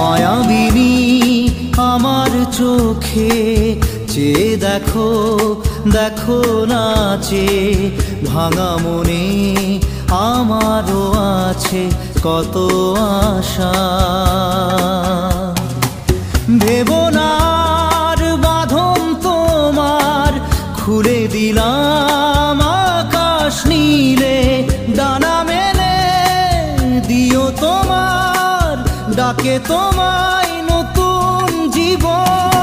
মায়াবিনী আমার চোখে চেয়ে দেখো, দেখো নাচে ভাঙা মনে আমারও আছে কত আশা। ভেবনার বাঁধন তোমার খুলে দিলাম আকাশ নীলে, ডানা মেলে দিও তোমার ডাকে তোমায় নতুন জীবন।